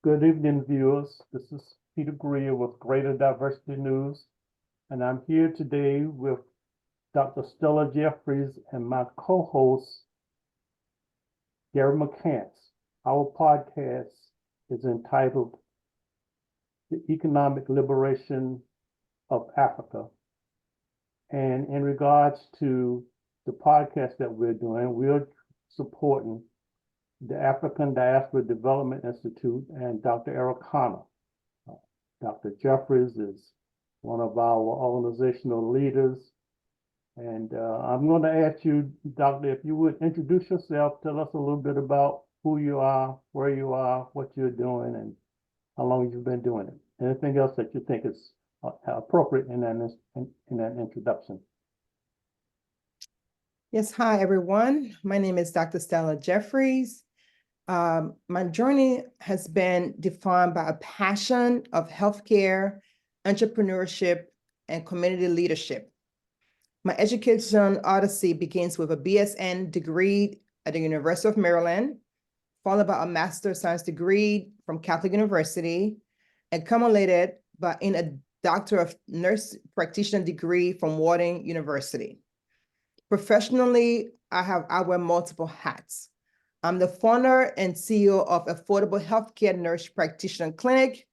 Good evening, viewers. This is Peter Greer with Greater Diversity News, and I'm here today with Dr. Stella Jeffries and my co-host, Gary McCants. Our podcast is entitled The Economic Liberation of Africa. And in regards to the podcast that we're doing, we're supporting the African Diaspora Development Institute and Dr. Eric Connor. Dr. Jeffries is one of our organizational leaders. And I'm going to ask you, Doctor, if you would introduce yourself, tell us a little bit about who you are, where you are, what you're doing, and how long you've been doing it. Anything else that you think is appropriate in that introduction? Yes, hi, everyone. My name is Dr. Stella Jeffries. My journey has been defined by a passion of healthcare, entrepreneurship, and community leadership. My education odyssey begins with a BSN degree at the University of Maryland, followed by a Master of Science degree from Catholic University, and culminated in a Doctor of Nurse Practitioner degree from Wharton University. Professionally, I wear multiple hats. I'm the founder and CEO of Affordable Healthcare Nurse Practitioner Clinic,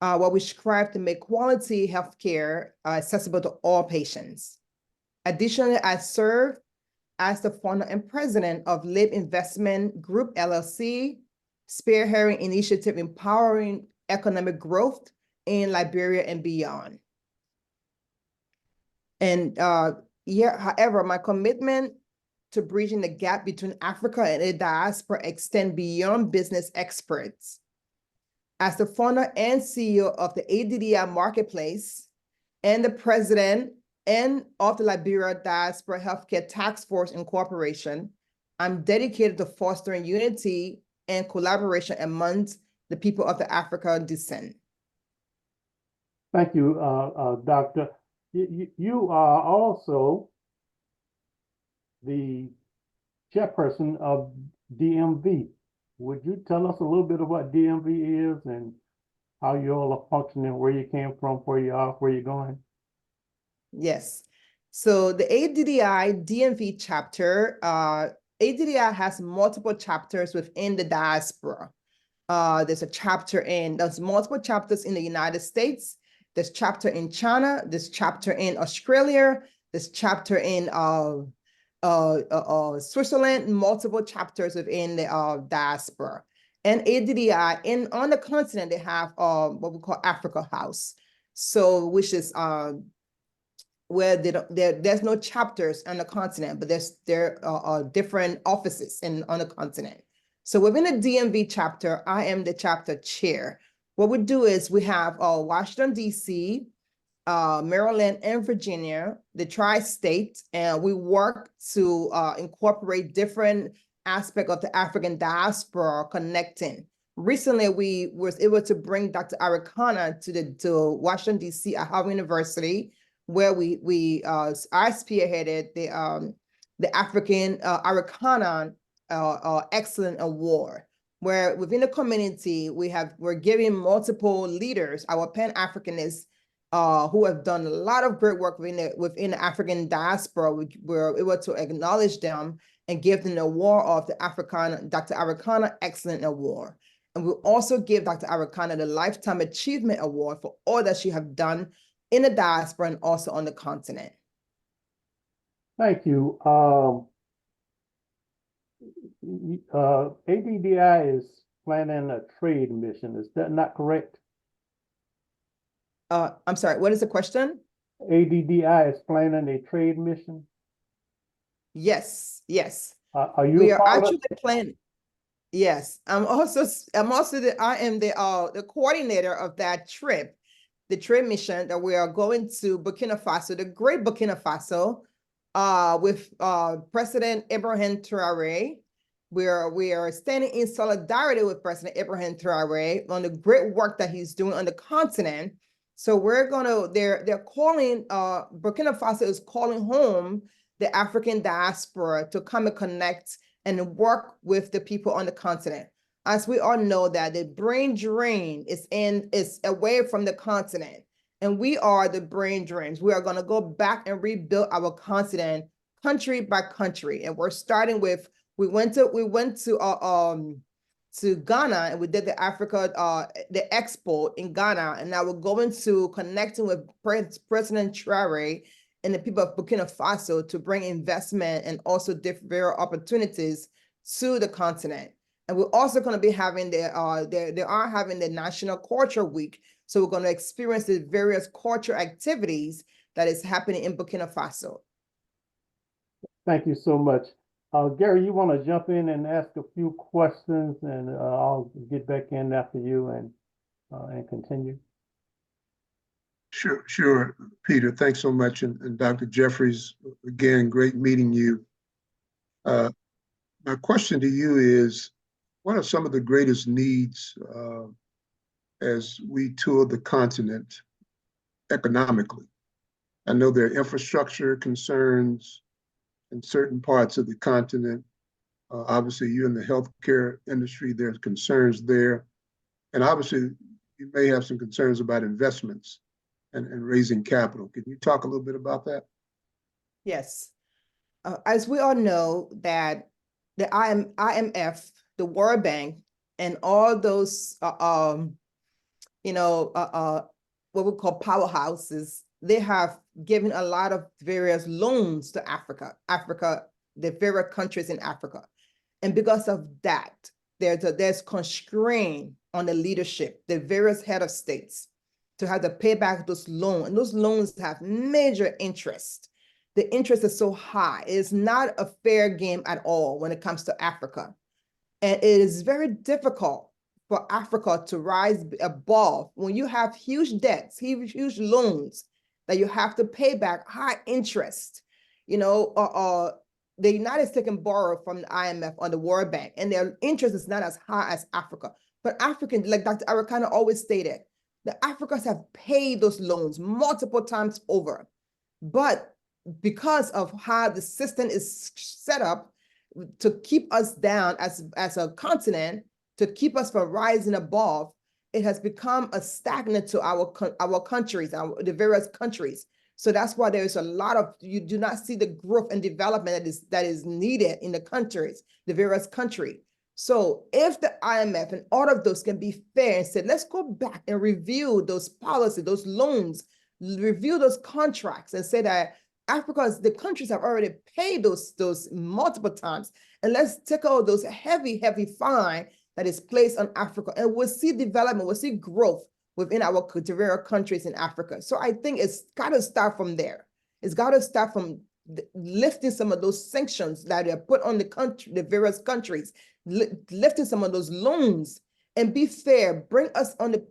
where we strive to make quality healthcare accessible to all patients. Additionally, I serve as the founder and president of Lib Investment Group, LLC, spearheading initiative empowering economic growth in Liberia and beyond. And however, my commitment to bridging the gap between Africa and the diaspora extend beyond business experts. As the founder and CEO of the ADDI Marketplace and the president of the Liberia Diaspora Healthcare Task Force Incorporation, I'm dedicated to fostering unity and collaboration amongst the people of the African descent. Thank you, Doctor. You are also the chairperson of DMV. Would you tell us a little bit of what DMV is and how you all are functioning, where you came from, where you are, where you're going? Yes. So the ADDI DMV chapter, ADDI has multiple chapters within the diaspora. There's multiple chapters in the United States. There's chapter in China, there's chapter in Australia, there's chapter in Switzerland, multiple chapters within the diaspora. And ADDI, on the continent, they have what we call Africa House. So, which is where there's no chapters on the continent, but there are different offices on the continent. So within the DMV chapter, I am the chapter chair. What we do is we have Washington, D.C., Maryland, and Virginia, the tri-state, and we work to incorporate different aspects of the African diaspora connecting. Recently, we was able to bring Dr. Arikana to Washington, D.C. at Harvard University, where I spearheaded the African Arikana Excellent Award, where within the community we're giving multiple leaders, our Pan-Africanists, who have done a lot of great work within the African diaspora. We're able to acknowledge them and give them the award of the Dr. Arikana Excellent Award. And we also give Dr. Arikana the Lifetime Achievement Award for all that she have done in the diaspora and also on the continent. Thank you. ADDI is planning a trade mission. Is that not correct? I'm sorry, what is the question? ADDI is planning a trade mission? Yes. We are actually planning. Yes, I am the coordinator of that trip, the trade mission that we are going to Burkina Faso, the great Burkina Faso, with President Ibrahim Traoré. We are standing in solidarity with President Ibrahim Traoré on the great work that he's doing on the continent. So they're calling, Burkina Faso is calling home the African diaspora to come and connect and work with the people on the continent. as we all know that the brain drain is away from the continent, and we are the brain drains. We are going to go back and rebuild our continent country by country, and we're starting with we went to Ghana, and we did the Africa the expo in Ghana, and now we're going to connecting with President Traore and the people of Burkina Faso to bring investment and also different opportunities to the continent. And we're also going to be having they are having the National Culture Week. So we're going to experience the various culture activities that is happening in Burkina Faso. Thank you so much. Gary, you want to jump in and ask a few questions, and I'll get back in after you and continue. Sure, Peter. Thanks so much, and Dr. Jeffries, again, great meeting you. My question to you is, what are some of the greatest needs as we tour the continent economically? I know there are infrastructure concerns in certain parts of the continent. Obviously, you're in the healthcare industry, there's concerns there. And obviously, you may have some concerns about investments and raising capital. Can you talk a little bit about that? Yes. As we all know that the IMF, the World Bank, and all those, what we call powerhouses, they have given a lot of various loans to Africa, the various countries in Africa. And because of that, there's constraint on the leadership, the various head of states, to have to pay back those loans. And those loans have major interest. The interest is so high. It is not a fair game at all when it comes to Africa. And it is very difficult for Africa to rise above when you have huge debts, huge loans that you have to pay back, high interest. The United States can borrow from the IMF or the World Bank, and their interest is not as high as Africa. But Africans, like Dr. Arikana always stated, the Africans have paid those loans multiple times over. But because of how the system is set up to keep us down as a continent, to keep us from rising above, it has become a stagnant to our countries, the various countries. So that's why there's a lot of, you do not see the growth and development that is needed in the countries, the various countries. So if the IMF and all of those can be fair and say, let's go back and review those policies, those loans, review those contracts and say that Africa's, the countries have already paid those multiple times. And let's take out those heavy fine that is placed on Africa. And we'll see development, we'll see growth within our various countries in Africa. So I think it's got to start from there. It's got to start from lifting some of those sanctions that are put on the various countries, lifting some of those loans, and be fair, bring us on the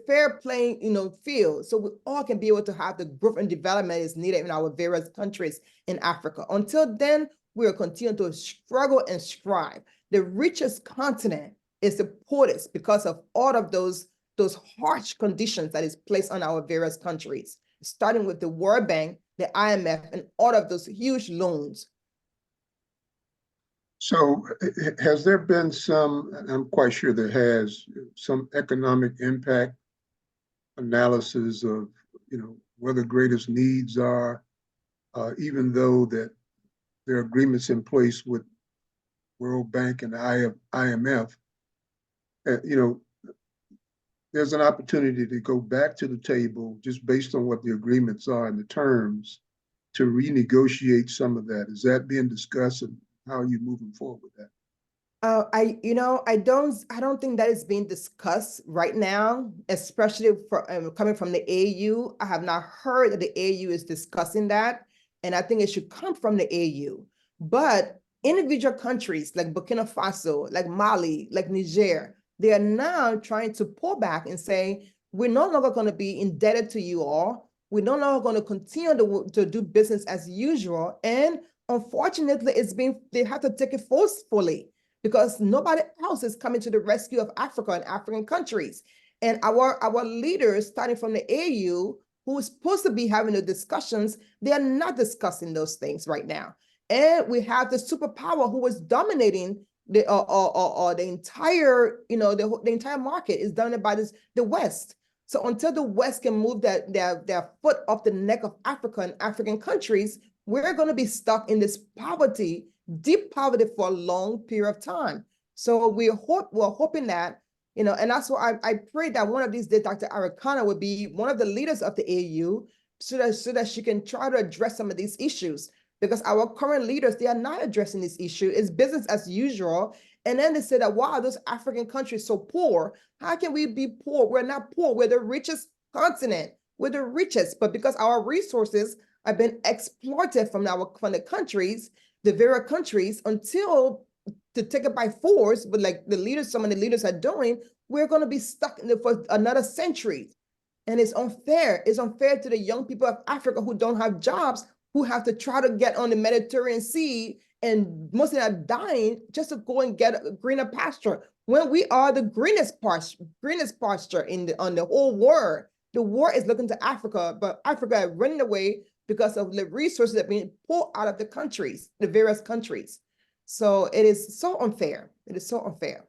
fair playing field, so we all can be able to have the growth and development is needed in our various countries in Africa. Until then, we will continue to struggle and strive. The richest continent is the poorest because of all of those harsh conditions that is placed on our various countries, starting with the World Bank, the IMF, and all of those huge loans. So has there been some, and I'm quite sure there has, some economic impact analysis of, where the greatest needs are, even though that there are agreements in place with World Bank and the IMF, there's an opportunity to go back to the table just based on what the agreements are and the terms to renegotiate some of that. Is that being discussed, and how are you moving forward with that? I don't think that is being discussed right now, especially coming from the AU. I have not heard that the AU is discussing that, and I think it should come from the AU. But individual countries like Burkina Faso, like Mali, like Niger, they are now trying to pull back and say, we're no longer going to be indebted to you all. We're no longer going to continue to do business as usual. And unfortunately, they have to take it forcefully because nobody else is coming to the rescue of Africa and African countries. And our leaders, starting from the AU, who is supposed to be having the discussions, they are not discussing those things right now. And we have the superpower who is dominating the entire, the entire market is done by the West. So until the West can move their foot off the neck of Africa and African countries, we're going to be stuck in this poverty, deep poverty for a long period of time. So we're hoping that, and that's why I pray that one of these days, Dr. Arikana would be one of the leaders of the AU so that she can try to address some of these issues. Because our current leaders, they are not addressing this issue. It's business as usual. And then they say that, wow, those African countries so poor. How can we be poor? We're not poor. We're the richest continent. We're the richest. But because our resources have been exploited from the countries, the very countries, until to take it by force, but like some of the leaders are doing, we're going to be stuck for another century. And it's unfair. It's unfair to the young people of Africa who don't have jobs, who have to try to get on the Mediterranean Sea, and most of them are dying just to go and get a greener pasture. When we are the greenest pasture on the whole world. The world is looking to Africa, but Africa is running away because of the resources that are being pulled out of the countries, the various countries. So it is so unfair. It is so unfair.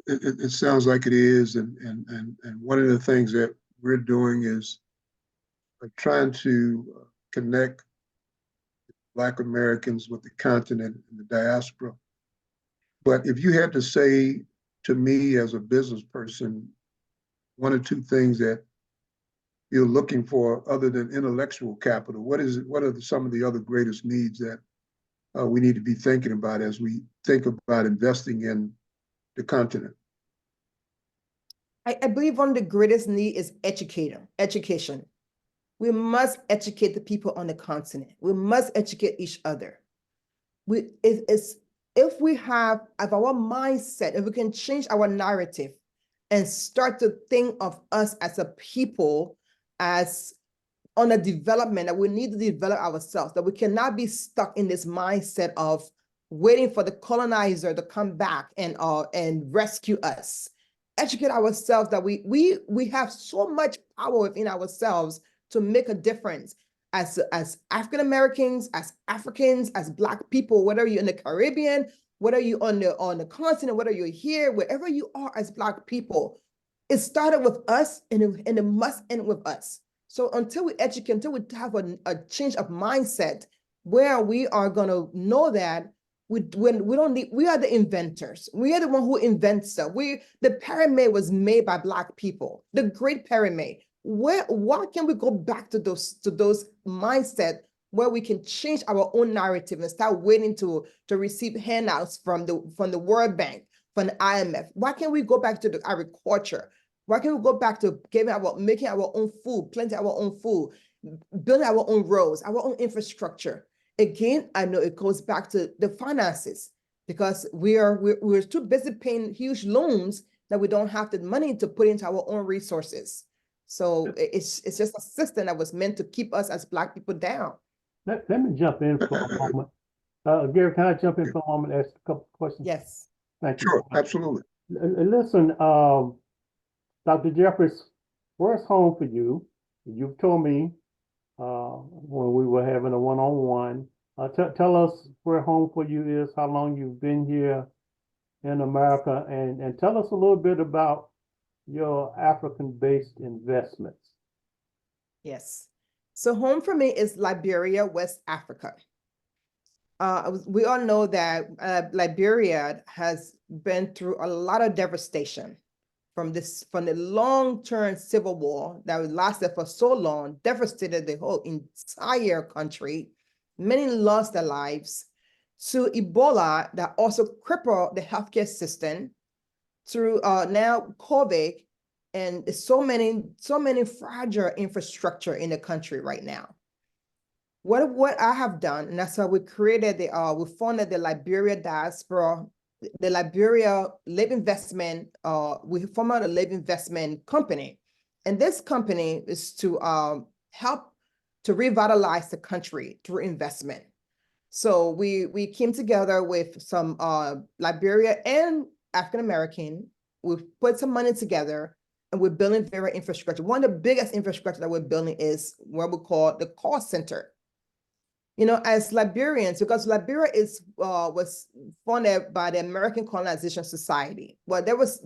It sounds like it is, and one of the things that we're doing is trying to connect Black Americans with the continent and the diaspora. But if you had to say to me as a business person, one or two things that you're looking for other than intellectual capital, what is it? What are some of the other greatest needs that we need to be thinking about as we think about investing in the continent? I believe one of the greatest need is education. We must educate the people on the continent. We must educate each other. If we have our mindset, if we can change our narrative and start to think of us as a people, as on a development, that we need to develop ourselves, that we cannot be stuck in this mindset of waiting for the colonizer to come back and rescue us. Educate ourselves that we have so much power within ourselves to make a difference as African Americans, as Africans, as Black people, whether you're in the Caribbean, whether you're on the continent, whether you're here, wherever you are as Black people. It started with us, and it must end with us. So until we educate, until we have a change of mindset, where we are going to know that we are the inventors. We are the one who invents stuff. The pyramid was made by Black people, the Great Pyramid. Why can we go back to those mindset where we can change our own narrative and start waiting to receive handouts from the World Bank, from the IMF? Why can't we go back to agriculture? Why can't we go back to making our own food, planting our own food, building our own roads, our own infrastructure? Again, I know it goes back to the finances, because we're too busy paying huge loans that we don't have the money to put into our own resources. So it's just a system that was meant to keep us as Black people down. Let me jump in for a moment. Gary, can I jump in for a moment and ask a couple of questions? Yes. Thank you. Sure, absolutely. Listen, Dr. Jeffries, where's home for you? You've told me when we were having a one-on-one. Tell us where home for you is, how long you've been here in America, and tell us a little bit about your African-based investments. Yes. So home for me is Liberia, West Africa. We all know that Liberia has been through a lot of devastation from the long-term civil war that lasted for so long, devastated the whole entire country. Many lost their lives, to Ebola that also crippled the healthcare system, through now COVID, and so many fragile infrastructure in the country right now. What I have done, and that's how we created we funded the Liberia diaspora, the Liberia Live Investment. We formed a Live Investment company, and this company is to help to revitalize the country through investment. So we came together with some Liberia and African American. We put some money together, and we're building various infrastructure. One of the biggest infrastructure that we're building is what we call the call center. You know, as Liberians, because Liberia was founded by the American Colonization Society. Well, there was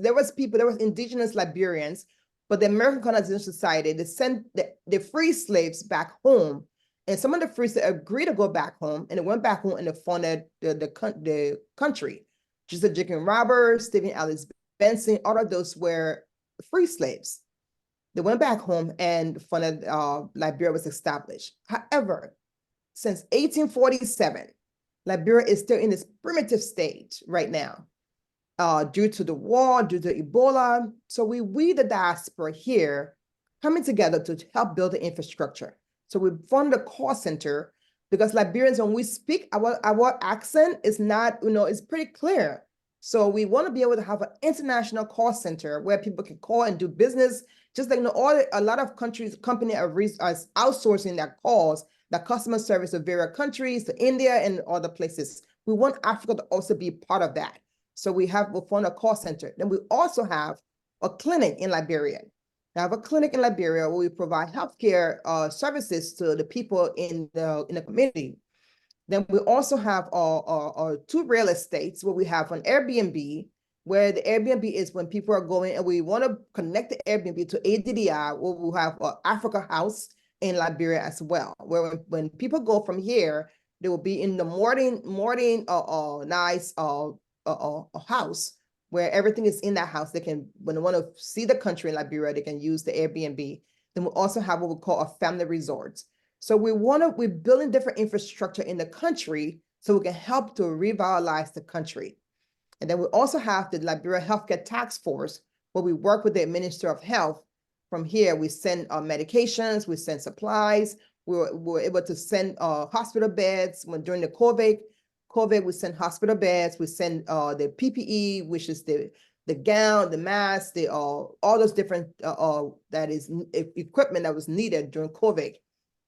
indigenous Liberians, but the American Colonization Society, they sent the free slaves back home, and some of the free slaves agreed to go back home, and they went back home and they funded the country. Just Jacob Roberts, Stephen Alice Benson, all of those were free slaves. They went back home and funded Liberia was established. However, since 1847, Liberia is still in this primitive stage right now, due to the war, due to Ebola. So we the diaspora here, coming together to help build the infrastructure. So we funded a call center because Liberians, when we speak, our accent is not, it's pretty clear. So we want to be able to have an international call center where people can call and do business. Just like a lot of companies are outsourcing their calls, the customer service to various countries, to India and other places. We want Africa to also be part of that. So we'll fund a call center. Then we also have a clinic in Liberia. We have a clinic in Liberia where we provide healthcare services to the people in the community. Then we also have two real estates where we have an Airbnb, where the Airbnb is when people are going, and we want to connect the Airbnb to ADDI, where we have an Africa House in Liberia as well, where when people go from here, they will be in the morning nice house where everything is in that house. They can, when they want to see the country in Liberia, they can use the Airbnb. Then we also have what we call a family resort. So we're building different infrastructure in the country so we can help to revitalize the country. And then we also have the Liberia Healthcare Task Force, where we work with the Minister of Health. From here, we send medications, we send supplies. We're able to send hospital beds. During the COVID, we send hospital beds. We send the PPE, which is the gown, the mask, all those different equipment that was needed during COVID.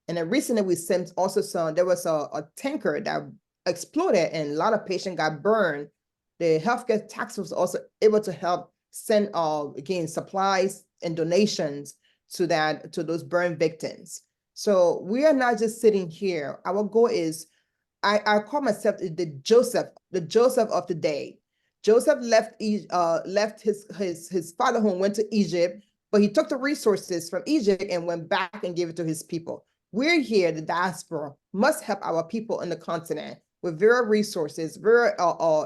And then recently we sent also there was a tanker that exploded and a lot of patients got burned. The healthcare tax was also able to help send again supplies and donations to those burn victims. So we are not just sitting here. Our goal is, I call myself the Joseph of the day. Joseph left his father home, went to Egypt, but he took the resources from Egypt and went back and gave it to his people. We're here, the diaspora, must help our people on the continent with various resources, various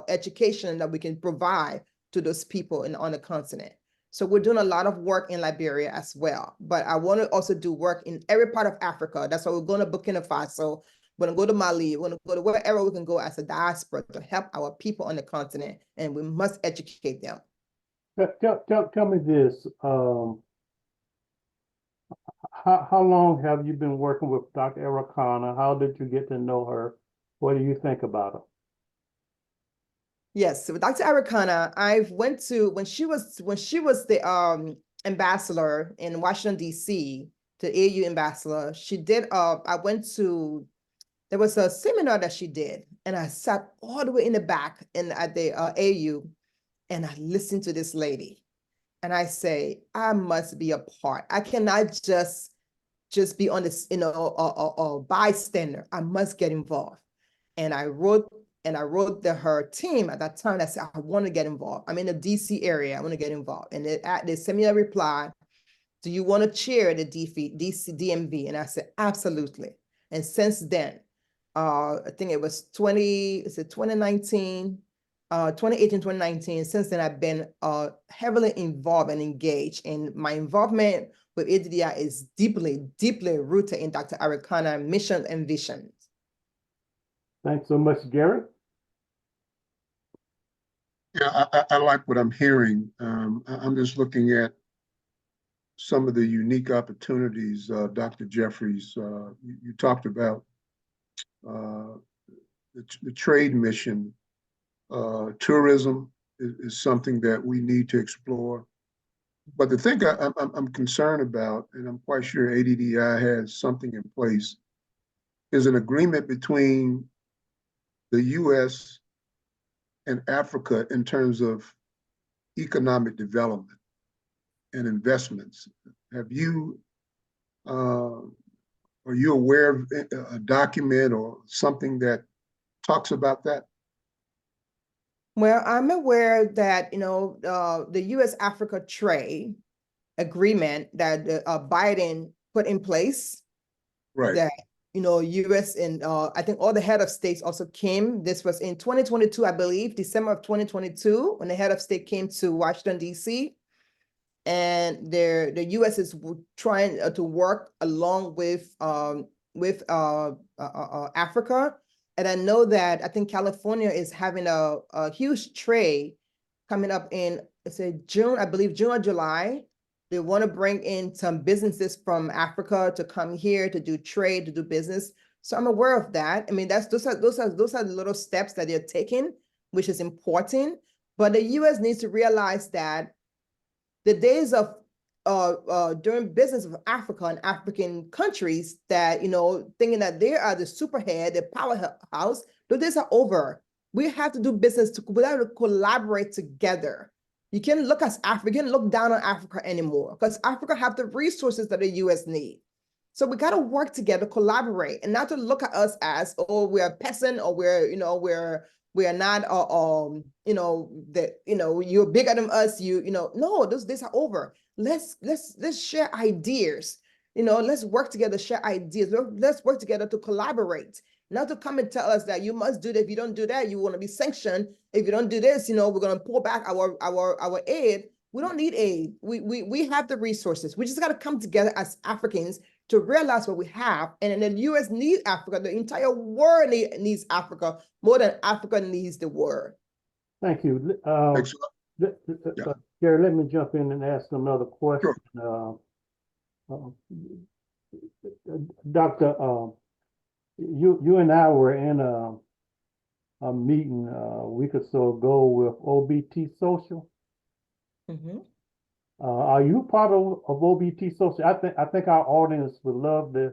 education that we can provide to those people on the continent. So we're doing a lot of work in Liberia as well, but I want to also do work in every part of Africa. That's why we're going to Burkina Faso, we're going to go to Mali, we're going to go to wherever we can go as a diaspora to help our people on the continent, and we must educate them. Tell me this, how long have you been working with Dr. Arikana? How did you get to know her? What do you think about her? Yes, so with Dr. Arikana, I went to, when she was the ambassador in Washington, D.C., the AU ambassador, she did, there was a seminar that she did, and I sat all the way in the back at the AU, and I listened to this lady. And I say, I must be a part. I cannot just be on this, a bystander. I must get involved. And I wrote her team at that time. I said, I want to get involved. I'm in the DC area. I want to get involved. And they sent me a reply. Do you want to chair the DC DMV? And I said, absolutely. And since then, I think it was 2019. 2018, 2019, since then I've been heavily involved and engaged, and my involvement with ADDI is deeply, deeply rooted in Dr. Arikana's mission and vision. Thanks so much, Gary. Yeah, I like what I'm hearing. I'm just looking at some of the unique opportunities, Dr. Jeffries. You talked about the trade mission. Tourism is something that we need to explore. But the thing I'm concerned about, and I'm quite sure ADDI has something in place, is an agreement between the US and Africa in terms of economic development and investments. Have you Are you aware of a document or something that talks about that? Well, I'm aware that, the U.S.-Africa trade agreement that Biden put in place, Right. that, U.S. and I think all the head of states also came. This was in 2022, I believe, December of 2022, when the head of state came to Washington, D.C. And the U.S. is trying to work along with Africa. And I know that I think California is having a huge trade coming up in, it's June, I believe June or July. They want to bring in some businesses from Africa to come here to do trade, to do business. So I'm aware of that. I mean, those are the little steps that they're taking, which is important. But the U.S. needs to realize that the days of doing business with Africa and African countries that, thinking that they are the superhead, the powerhouse, those days are over. We have to do business we have to collaborate together. You can't look at Africa, you can't look down on Africa anymore, because Africa have the resources that the US need. So we got to work together, collaborate, and not to look at us as, oh, we're a peasant, or we are not, you're bigger than us. No, those days are over. Let's share ideas. Let's work together, share ideas. Let's work together to collaborate. Not to come and tell us that you must do that. If you don't do that, you want to be sanctioned. If you don't do this, we're going to pull back our aid. We don't need aid. We have the resources. We just got to come together as Africans to realize what we have. And the U.S. needs Africa. The entire world needs Africa more than Africa needs the world. Thank you. Thanks. Gary, let me jump in and ask another question. Sure. Doctor, you and I were in a meeting a week or so ago with OBT Social. Mm-hmm. Are you part of OBT Social? I think our audience would love to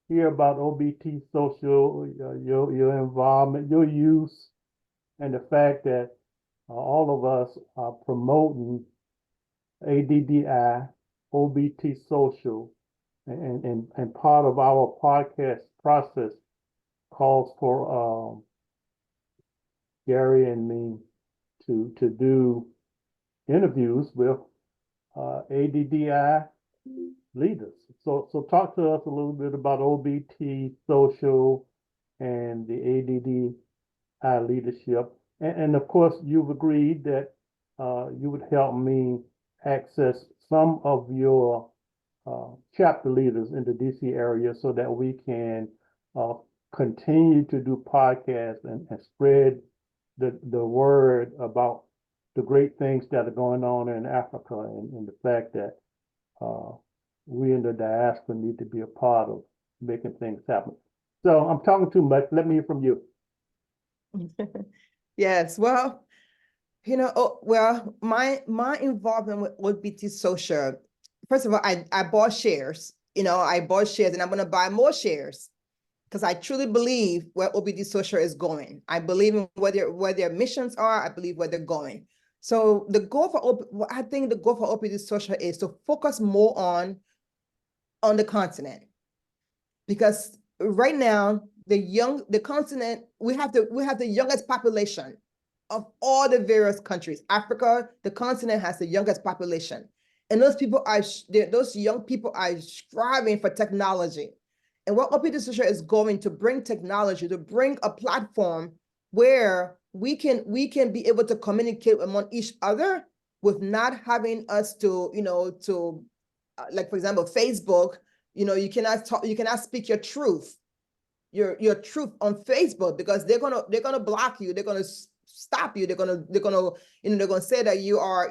hear about OBT Social, your involvement, your use, and the fact that all of us are promoting ADDI, OBT Social, and part of our podcast process calls for Gary and me to do interviews with ADDI leaders. So talk to us a little bit about OBT Social and the ADDI leadership. And of course, you've agreed that you would help me access some of your chapter leaders in the DC area so that we can continue to do podcasts and spread the word about the great things that are going on in Africa, and the fact that we in the diaspora need to be a part of making things happen. So I'm talking too much. Let me hear from you. Yes, well, my involvement with OBT Social, first of all, I bought shares. I bought shares, and I'm going to buy more shares because I truly believe where OBT Social is going. I believe in where their missions are. I believe where they're going. So I think the goal for OBT Social is to focus more on the continent, because right now the continent, we have the youngest population of all the various countries. Africa, the continent, has the youngest population, and those young people are striving for technology. And what OBT Social is going to bring technology, to bring a platform where we can be able to communicate among each other with not having us to, like, for example, Facebook, you cannot speak your truth, your truth on Facebook, because they're gonna block you, they're gonna stop you, they're gonna say that you are,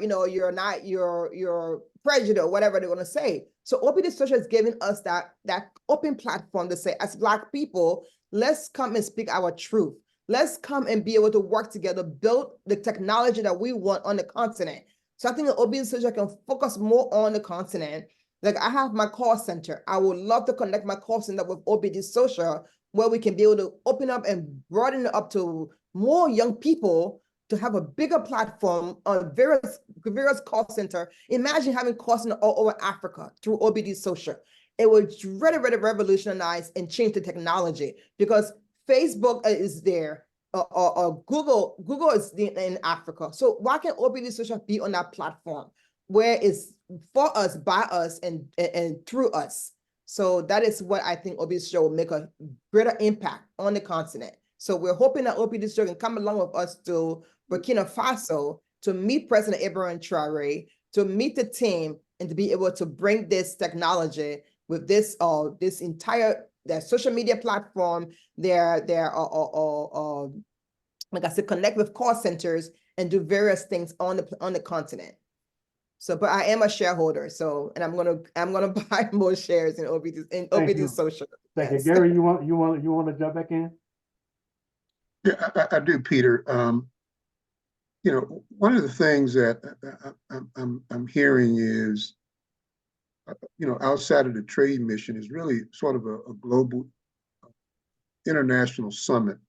you're prejudiced, or whatever they're gonna say. So OBT Social is giving us that open platform to say, as Black people, let's come and speak our truth. Let's come and be able to work together, build the technology that we want on the continent. So I think the OBT Social can focus more on the continent. Like, I have my call center. I would love to connect my call center with OBT Social, where we can be able to open up and broaden it up to more young people, to have a bigger platform on various call center. Imagine having call center all over Africa through OBT Social. it would really, really revolutionize and change the technology, because Facebook is there, or Google is in Africa. So why can't OBT Social be on that platform where it's for us, by us, and through us? So that is what I think OBT Social will make a greater impact on the continent. So we're hoping that OBT Social can come along with us to Burkina Faso to meet President Ibrahim Traore, to meet the team, and to be able to bring this technology with this this entire their social media platform, their like I said, connect with call centers and do various things on the continent. So, but I am a shareholder, so, and I'm gonna buy more shares in OBT Social. Thank you, Yes. Gary. You want to jump back in? Yeah, I do, Peter. You know, one of the things that I'm hearing is, you know, outside of the trade mission is really sort of a global international summit,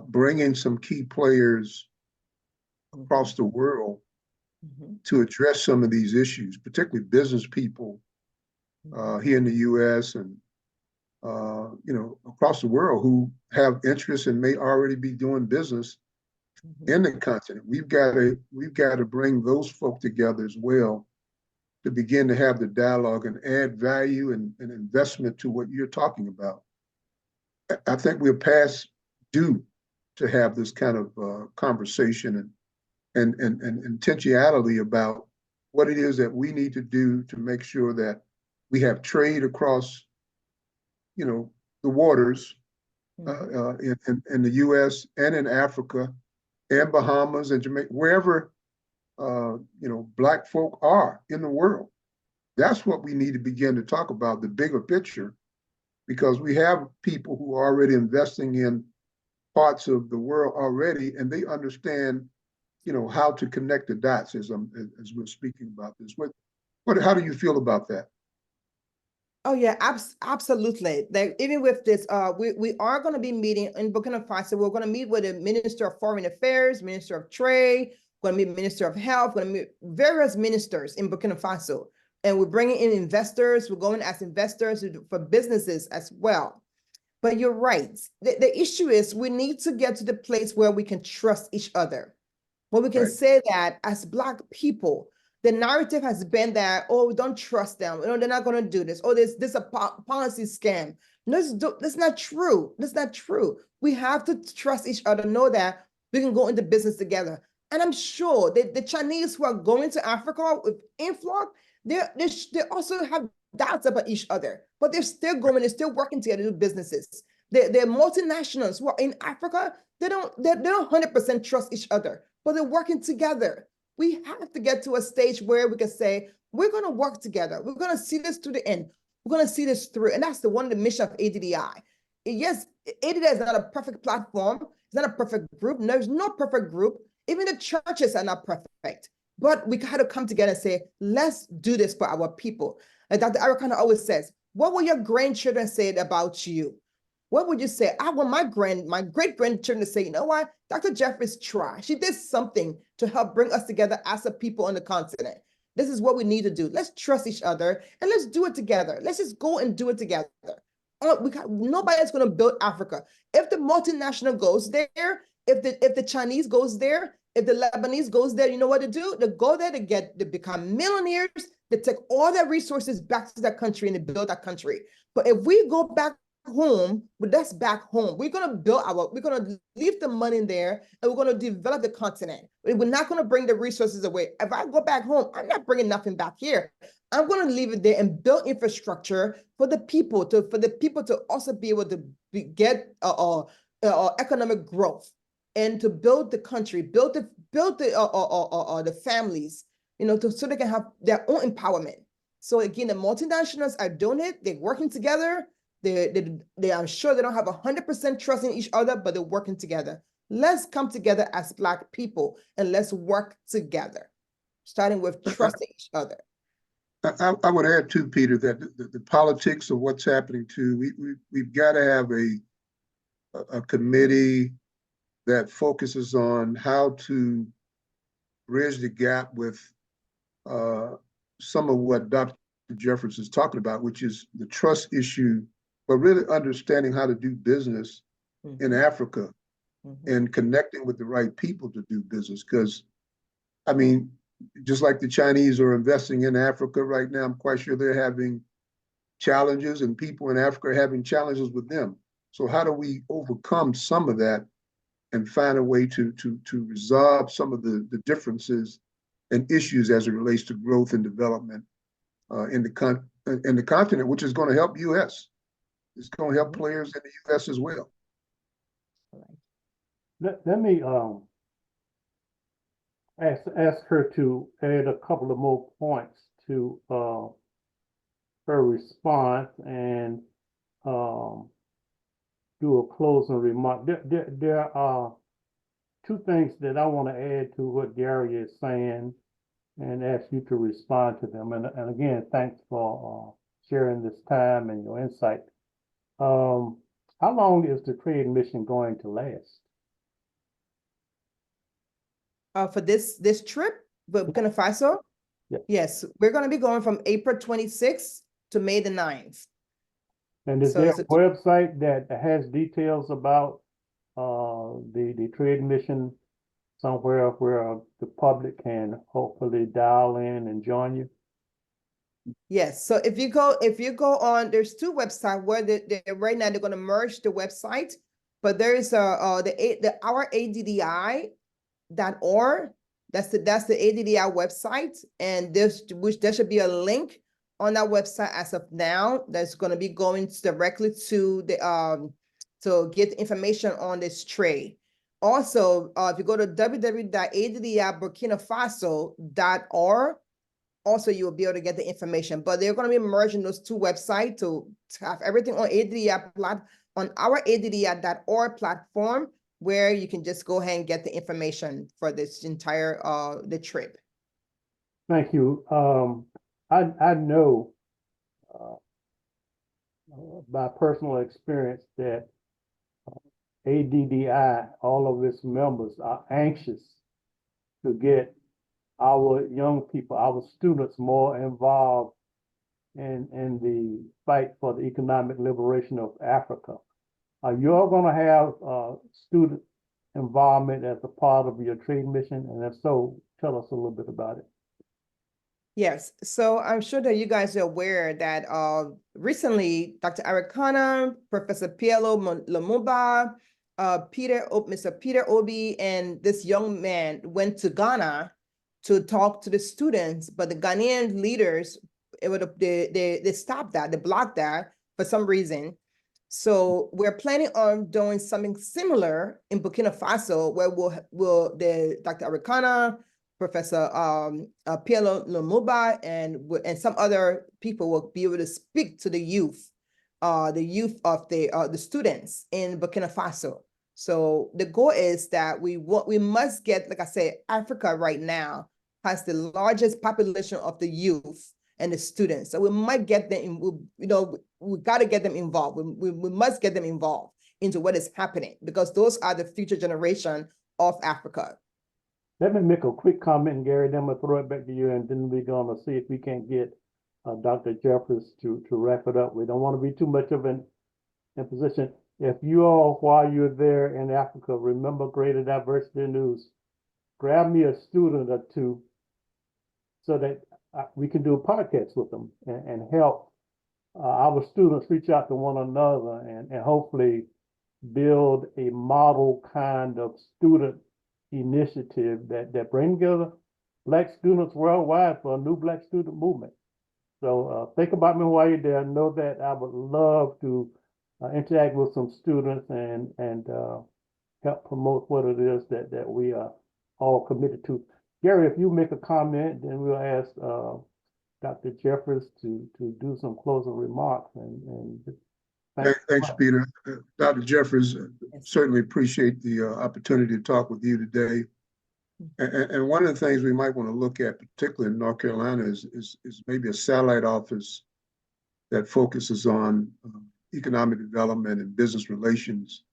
bringing some key players across the world to address some of these issues, particularly business people here in the U.S. and you know, across the world who have interests and may already be doing business in the continent. We've got to bring those folk together as well to begin to have the dialogue and add value and investment to what you're talking about. I think we're past due to have this kind of conversation and intentionality about what it is that we need to do to make sure that we have trade across, you know, the waters in the U.S. and in Africa and Bahamas and Jamaica, wherever you know, Black folk are in the world. That's what we need to begin to talk about, the bigger picture, because we have people who are already investing in parts of the world already, and they understand, you know, how to connect the dots as we're speaking about this. How do you feel about that? Oh yeah, absolutely. Like, even with this, we are going to be meeting in Burkina Faso. We're going to meet with the Minister of Foreign Affairs, Minister of Trade, going to meet Minister of Health, going to meet various ministers in Burkina Faso. And we're bringing in investors. We're going as investors for businesses as well. But you're right. The issue is we need to get to the place where we can trust each other. Where we can say that as Black people, the narrative has been that, oh, don't trust them. You know, they're not going to do this. Oh, this is a policy scam. No, that's not true. That's not true. We have to trust each other, know that we can go into business together. And I'm sure that the Chinese who are going to Africa with influx, they also have doubts about each other, but they're still going, they're still working together to do businesses. They're multinationals who are in Africa. They don't 100% trust each other, but they're working together. We have to get to a stage where we can say, we're going to work together. We're going to see this to the end. We're going to see this through. And that's one of the mission of ADDI. Yes, ADDI is not a perfect platform. It's not a perfect group. There's no perfect group. Even the churches are not perfect. But we got to come together and say, let's do this for our people. And Dr. Arikana always says, what will your grandchildren say about you? What would you say? I want my great-grandchildren to say, you know what? Dr. Jeffries tried. She did something to help bring us together as a people on the continent. This is what we need to do. Let's trust each other and let's do it together. Let's just go and do it together. Nobody's going to build Africa. If the multinational goes there, if the Chinese goes there, if the Lebanese goes there, you know what to do? They go there to become millionaires, they take all their resources back to their country and they build that country. But if we go back home, but that's back home. We're going to leave the money in there and we're going to develop the continent. We're not going to bring the resources away. If I go back home, I'm not bringing nothing back here. I'm going to leave it there and build infrastructure for the people to also be able to get economic growth and to build the country, build the families, you know, so they can have their own empowerment. So again, the multinationals are doing it. They're working together. They I'm sure they don't have 100% trust in each other, but they're working together. Let's come together as Black people and let's work together, starting with trusting each other. I would add too, Peter, that the politics of what's happening too, we've got to have a committee that focuses on how to bridge the gap with some of what Dr. Jeffers is talking about, which is the trust issue, but really understanding how to do business in Africa and connecting with the right people to do business. Because, I mean, just like the Chinese are investing in Africa right now, I'm quite sure they're having challenges, and people in Africa are having challenges with them. So how do we overcome some of that and find a way to resolve some of the differences and issues as it relates to growth and development in the continent, which is going to help U.S. It's going to help players in the U.S. as well. Let me ask her to add a couple of more points to her response and do a closing remark. There are two things that I want to add to what Gary is saying and ask you to respond to them. And again, thanks for sharing this time and your insight. How long is the trade mission going to last? For this trip, Burkina Faso? Yeah. Yes, we're going to be going from April 26th to May the 9th. And is there a website that has details about the trade mission somewhere where the public can hopefully dial in and join you? Yes, so if you go on, there's two websites where right now they're going to merge the website, but there is our ADDI.org. That's the ADDI website, and there should be a link on that website as of now that's going to be going directly to the to get information on this trade. Also, if you go to www.adddiburkinafaso.org, also you will be able to get the information. But they're going to be merging those two websites to have everything on on our adddi.org platform, where you can just go ahead and get the information for this entire the trip. Thank you. I know by personal experience that ADDI, all of its members are anxious to get our young people, our students, more involved in the fight for the economic liberation of Africa. Are you all going to have student involvement as a part of your trade mission? And if so, tell us a little bit about it. Yes, so I'm sure that you guys are aware that recently Dr. Arikana, Professor Pielo Lumumba, Mr. Peter Obi, and this young man went to Ghana to talk to the students, but the Ghanaian leaders, they stopped that, they blocked that for some reason. So we're planning on doing something similar in Burkina Faso, where Dr. Arikana, Professor Pielo Lumumba, and some other people will be able to speak to the youth of the students in Burkina Faso. So the goal is that we must get, like I said, Africa right now has the largest population of the youth and the students. So we might get them, we got to get them involved. We must get them involved into what is happening, because those are the future generation of Africa. Let me make a quick comment, Gary, then I'm going to throw it back to you, and then we're going to see if we can't get Dr. Jeffers to wrap it up. We don't want to be too much of an imposition. If you all, while you're there in Africa, remember Greater Diversity News, grab me a student or two so that we can do a podcast with them and help our students reach out to one another and hopefully build a model kind of student initiative that bring together Black students worldwide for a new Black student movement. So think about me while you're there. Know that I would love to interact with some students and help promote what it is that we are all committed to. Gary, if you make a comment, then we'll ask Dr. Jeffers to do some closing remarks. Thanks, Peter. Dr. Jeffers, certainly appreciate the opportunity to talk with you today. And one of the things we might want to look at, particularly in North Carolina, is maybe a satellite office that focuses on economic development and business relations,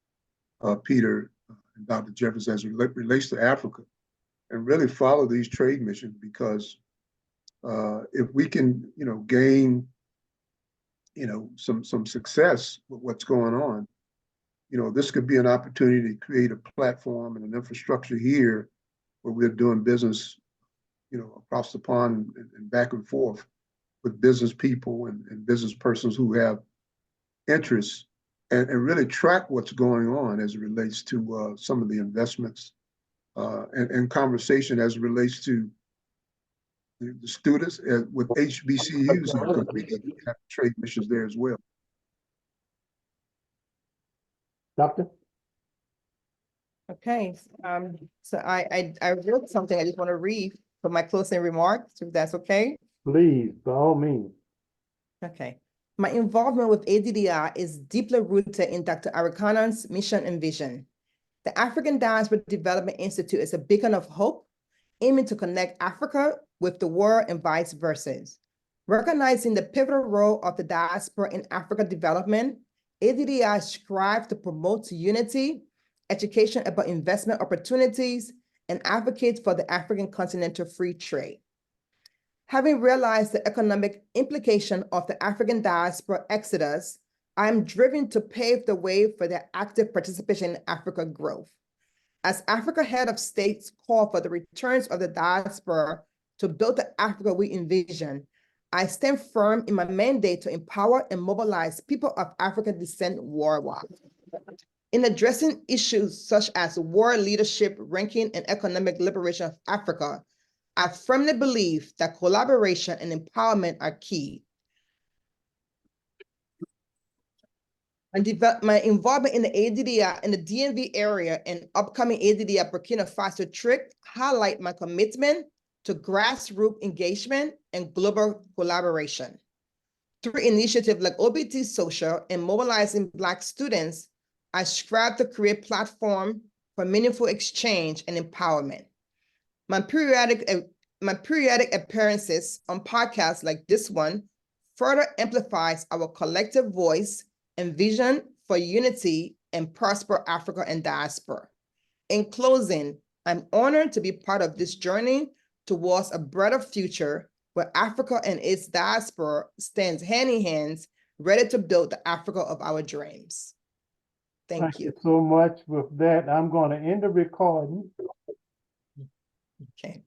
Peter and Dr. Jeffers, as it relates to Africa, and really follow these trade missions, because if we can, gain, some success with what's going on, this could be an opportunity to create a platform and an infrastructure here where we're doing business, across the pond and back and forth with business people and business persons who have interests, and really track what's going on as it relates to some of the investments and conversation as it relates to the students with HBCUs here, because we need to have trade missions there as well. Doctor? Okay, so I wrote something I just want to read for my closing remarks, if that's okay. Please, by all means. Okay. My involvement with ADDI is deeply rooted in Dr. Arikanan's mission and vision. The African Diaspora Development Institute is a beacon of hope, aiming to connect Africa with the world and vice versa. Recognizing the pivotal role of the diaspora in Africa development, ADDI strives to promote unity, education about investment opportunities, and advocate for the African continental free trade. Having realized the economic implication of the African diaspora exodus, I am driven to pave the way for their active participation in Africa growth. As Africa head of states call for the returns of the diaspora to build the Africa we envision, I stand firm in my mandate to empower and mobilize people of African descent worldwide. In addressing issues such as world leadership, ranking, and economic liberation of Africa, I firmly believe that collaboration and empowerment are key. My involvement in the ADDI in the DMV area and upcoming ADDI Burkina Faso trip highlight my commitment to grassroots engagement and global collaboration. Through initiatives like OBT Social and mobilizing Black students, I strive to create platforms for meaningful exchange and empowerment. My periodic appearances on podcasts like this one further amplifies our collective voice and vision for unity and prosper Africa and diaspora. In closing, I'm honored to be part of this journey towards a brighter future where Africa and its diaspora stands hand in hand, ready to build the Africa of our dreams. Thank you. So much. With that, I'm going to end the recording. Okay.